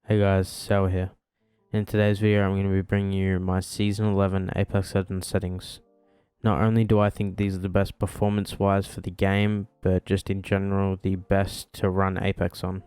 Hey guys, Sal here. In today's video I'm going to be bringing you my Season 11 Apex Legends settings. Not only do I think these are the best performance wise for the game, but just in general the best to run Apex on.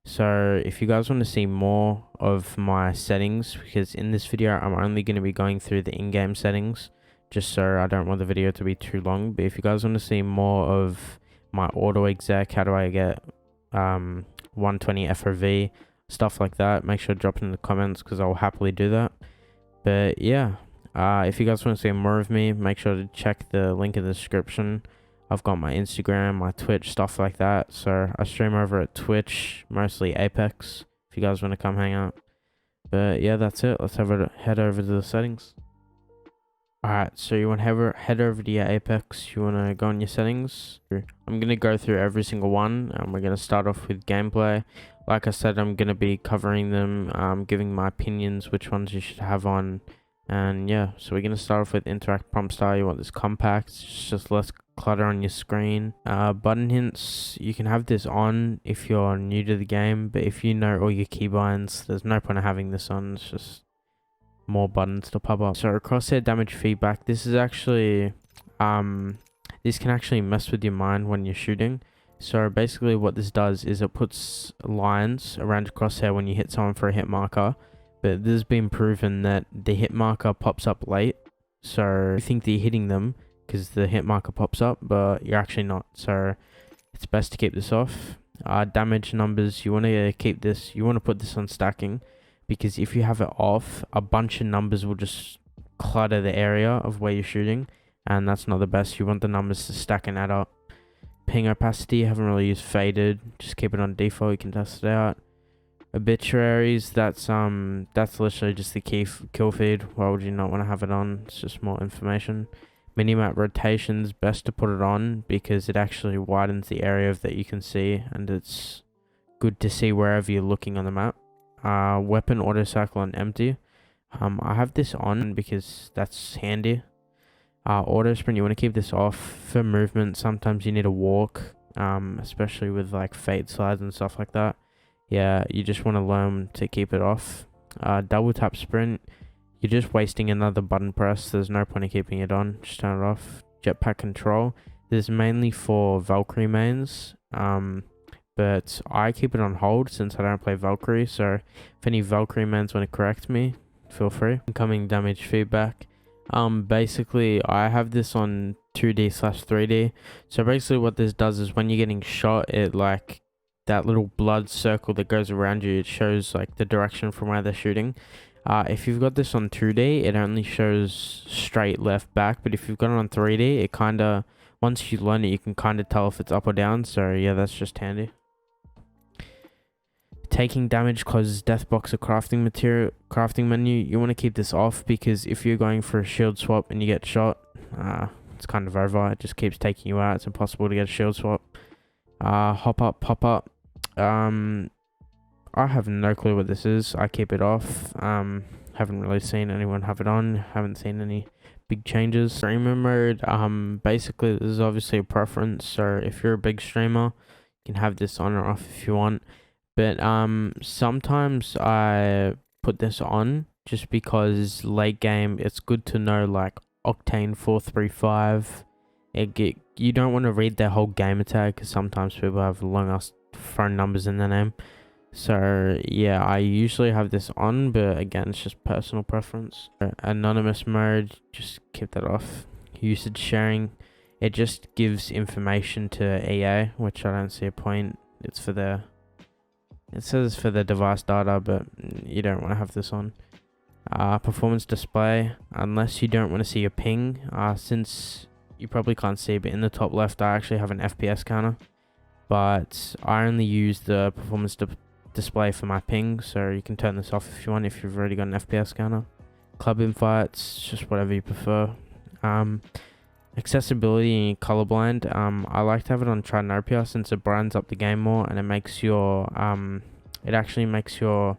So if you guys want to see more of my settings, because in this video I'm only going to be going through the in-game settings, just so I don't want the video to be too long, but if you guys want to see more of my Autoexec, how do I get 120 FOV, stuff like that, make sure to drop it in the comments because I'll happily do that. But yeah, if you guys want to see more of me, make sure to check the link in the description. I've got my Instagram, my Twitch, stuff like that. So I stream over at Twitch, mostly Apex, if you guys want to come hang out. But yeah, that's it. Let's head over to the settings. Alright, so you want to head over to your Apex, you want to go on your settings. I'm going to go through every single one, and we're going to start off with gameplay. Like I said, I'm going to be covering them, giving my opinions, which ones you should have on. And yeah, so we're going to start off with interact prompt style. You want this compact, just less clutter on your screen. Button hints, you can have this on if you're new to the game, but if you know all your keybinds, there's no point of having this on. It's just more buttons to pop up. So crosshair damage feedback, this is actually this can actually mess with your mind when you're shooting. So basically what this does is it puts lines around your crosshair when you hit someone for a hit marker, but this has been proven that the hit marker pops up late, so you think that you're hitting them because the hit marker pops up, but you're actually not. So it's best to keep this off. Damage numbers, you want to keep this, you want to put this on stacking, because if you have it off, a bunch of numbers will just clutter the area of where you're shooting, and that's not the best. You want the numbers to stack and add up. Ping opacity, haven't really used faded, just keep it on default, you can test it out. Obituaries, that's literally just the kill feed. Why would you not want to have it on? It's just more information. Minimap rotations, best to put it on because it actually widens the area that you can see, and it's good to see wherever you're looking on the map. Weapon auto cycle on empty. I have this on because that's handy. Auto sprint, you want to keep this off for movement. Sometimes you need to walk, especially with like fade slides and stuff like that. Yeah, you just want to learn to keep it off. Double tap sprint, you're just wasting another button press. There's no point in keeping it on. Just turn it off. Jetpack control, this is mainly for Valkyrie mains. But I keep it on hold since I don't play Valkyrie, so if any Valkyrie mains want to correct me, feel free. Incoming damage feedback. Basically I have this on 2D/3D. So basically what this does is when you're getting shot, it like that little blood circle that goes around you, it shows like the direction from where they're shooting. If you've got this on 2D, it only shows straight left back, but if you've got it on 3D, it kinda, once you learn it, you can kinda tell if it's up or down. So yeah, that's just handy. Taking damage closes death box or crafting menu. You want to keep this off because if you're going for a shield swap and you get shot, it's kind of over. It just keeps taking you out. It's impossible to get a shield swap. Hop up, pop up. I have no clue what this is. I keep it off. Haven't really seen anyone have it on. Haven't seen any big changes. Streamer mode. Basically this is obviously a preference. So if you're a big streamer, you can have this on or off if you want. But sometimes I put this on just because late game it's good to know like Octane 435. You don't want to read their whole gamer tag because sometimes people have long ass phone numbers in their name. So yeah, I usually have this on, but again it's just personal preference. Anonymous mode, just keep that off. Usage sharing, it just gives information to EA, which I don't see a point. It says for the device data, but you don't want to have this on. Performance display, unless you don't want to see your ping, since you probably can't see, but in the top left I actually have an FPS counter, but I only use the performance display for my ping, so you can turn this off if you want, if you've already got an FPS counter. Club invites, just whatever you prefer. Accessibility and colorblind, I like to have it on Trinopia since it brightens up the game more, and it makes your it actually makes your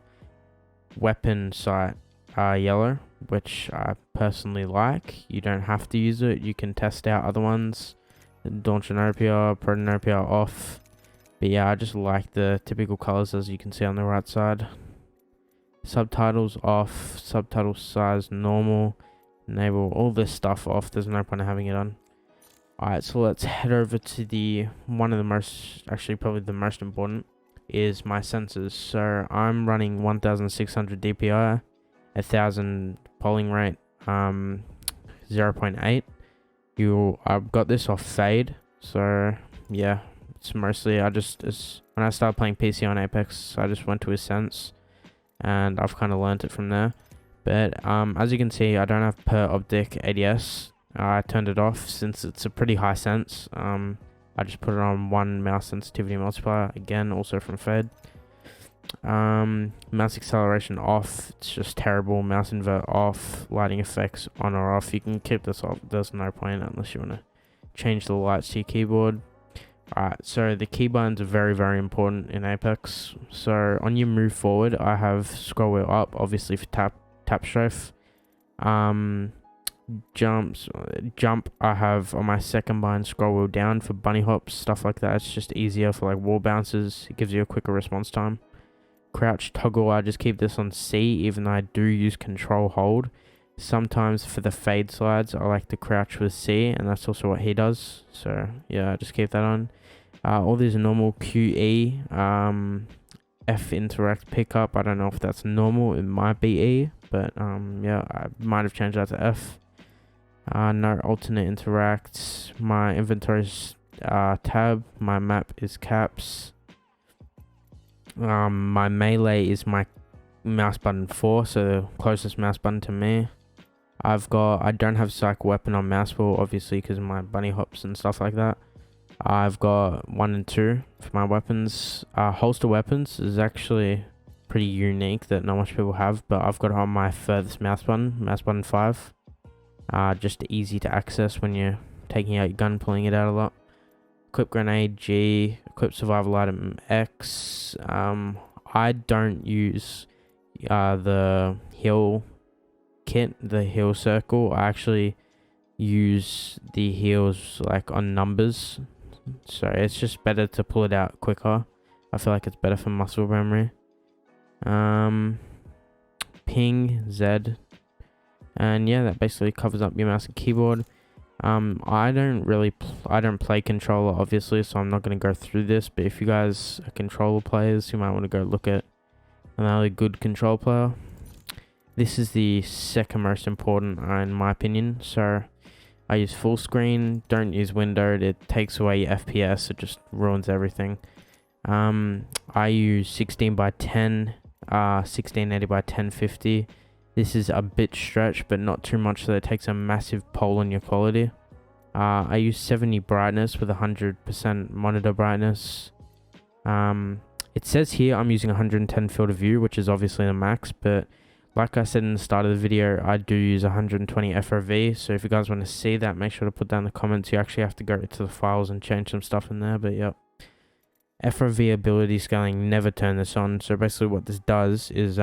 weapon sight yellow, which I personally like. You don't have to use it, you can test out other ones. Dawn Trinopia, Protonopia off. But yeah, I just like the typical colors as you can see on the right side. Subtitles off, subtitle size normal, enable all this stuff off. There's no point in having it on. Alright, so let's head over to the one of the most, actually probably the most important, is my sensors. So I'm running 1600 DPI, 1000 polling rate, 0.8. I've got this off fade, so yeah, it's mostly when I started playing PC on Apex, I just went to a sense and I've kind of learnt it from there. But as you can see, I don't have per optic ADS. I turned it off since it's a pretty high sense. I just put it on 1 mouse sensitivity multiplier, again also from fade. Mouse acceleration off, it's just terrible. Mouse invert off, lighting effects on or off. You can keep this off, there's no point unless you want to change the lights to your keyboard. Alright, so the key buttons are very, very important in Apex. So on your move forward, I have scroll wheel up, obviously for tap strafe. Jump I have on my second bind, scroll wheel down for bunny hops, stuff like that. It's just easier for like wall bounces. It gives you a quicker response time. Crouch toggle, I just keep this on C, even though I do use control hold. Sometimes for the fade slides, I like to crouch with C, and that's also what he does. So yeah, I just keep that on. All these are normal. QE, F interact pickup. I don't know if that's normal. It might be E, but yeah, I might have changed that to F. No alternate interacts. My inventory's tab. My map is caps. My melee is my mouse button 4, so the closest mouse button to me. I don't have psych weapon on mouse wheel, obviously, because of my bunny hops and stuff like that. I've got 1 and 2 for my weapons. Holster weapons is actually pretty unique that not much people have, but I've got it on my furthest mouse button 5. Just easy to access when you're taking out your gun, pulling it out a lot. Equip grenade G, equip survival item X. I don't use the heal kit, the heal circle. I actually use the heals like on numbers, so it's just better to pull it out quicker. I feel like it's better for muscle memory. Ping Z. And yeah, that basically covers up your mouse and keyboard. I don't play controller, obviously, so I'm not going to go through this, but if you guys are controller players, you might want to go look at another good control player. This is the second most important in my opinion. So I use full screen, don't use windowed. It takes away your FPS, it just ruins everything. I use 16:10, 1680x1050. This is a bit stretched, but not too much, so it takes a massive toll on your quality. I use 70 brightness with 100% monitor brightness. It says here I'm using 110 field of view, which is obviously the max, but like I said in the start of the video, I do use 120 FRV, so if you guys want to see that, make sure to put down in the comments. You actually have to go to the files and change some stuff in there, but yep. FRV ability scaling, never turn this on. So basically what this does is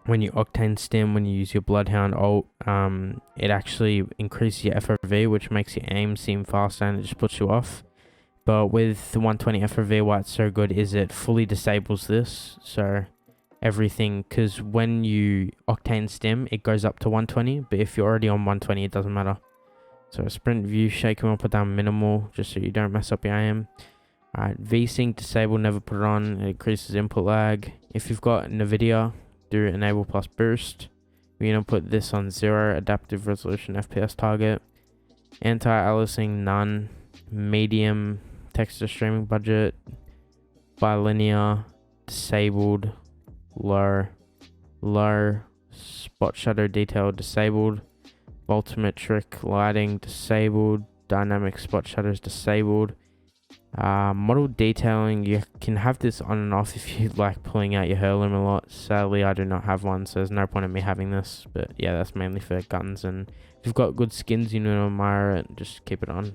when you octane stim, when you use your bloodhound ult, it actually increases your FRV, which makes your aim seem faster and it just puts you off. But with the 120 FRV, why it's so good is it fully disables this, so everything, because when you octane stim, it goes up to 120, but if you're already on 120, it doesn't matter. So sprint view shaking, we'll put down minimal just so you don't mess up your aim. Alright, VSync disable, never put it on, it increases input lag. If you've got NVIDIA, do enable plus boost. We're going to put this on 0, adaptive resolution FPS target. Anti-aliasing, none. Medium, texture streaming budget. Bilinear, disabled. Low. Spot shadow detail, disabled. Voltammetric lighting, disabled. Dynamic spot shadows, disabled. Model detailing, you can have this on and off if you like pulling out your heirloom a lot. Sadly, I do not have one, so there's no point in me having this. But yeah, that's mainly for guns, and if you've got good skins, you know to admire it, just keep it on.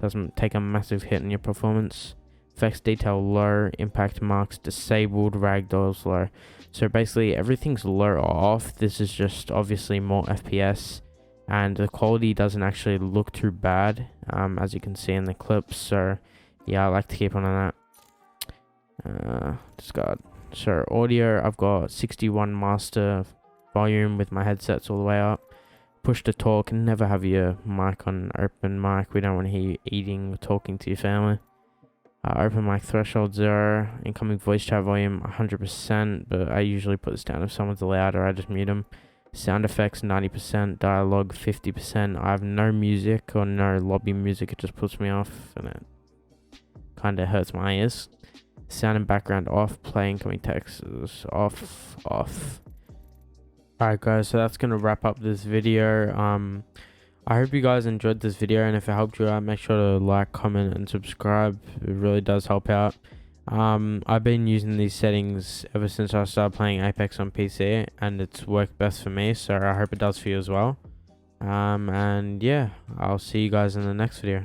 Doesn't take a massive hit in your performance. Effects detail low, impact marks disabled, ragdolls low. So basically everything's low or off. This is just obviously more FPS, and the quality doesn't actually look too bad, as you can see in the clips. So yeah, I like to keep on that. Discard. So audio, I've got 61 master volume with my headsets all the way up. Push to talk, and never have your mic on open mic. We don't want to hear you eating or talking to your family. Open mic threshold 0. Incoming voice chat volume 100%, but I usually put this down if someone's loud or I just mute them. Sound effects 90%, dialogue 50%. I have no music or no lobby music. It just puts me off and it kind of hurts my ears. Sound and background off. Play incoming text is off. Alright guys, so that's gonna wrap up this video. I hope you guys enjoyed this video, and if it helped you out, make sure to like, comment, and subscribe. It really does help out. I've been using these settings ever since I started playing Apex on PC, and it's worked best for me, so I hope it does for you as well. And yeah, I'll see you guys in the next video.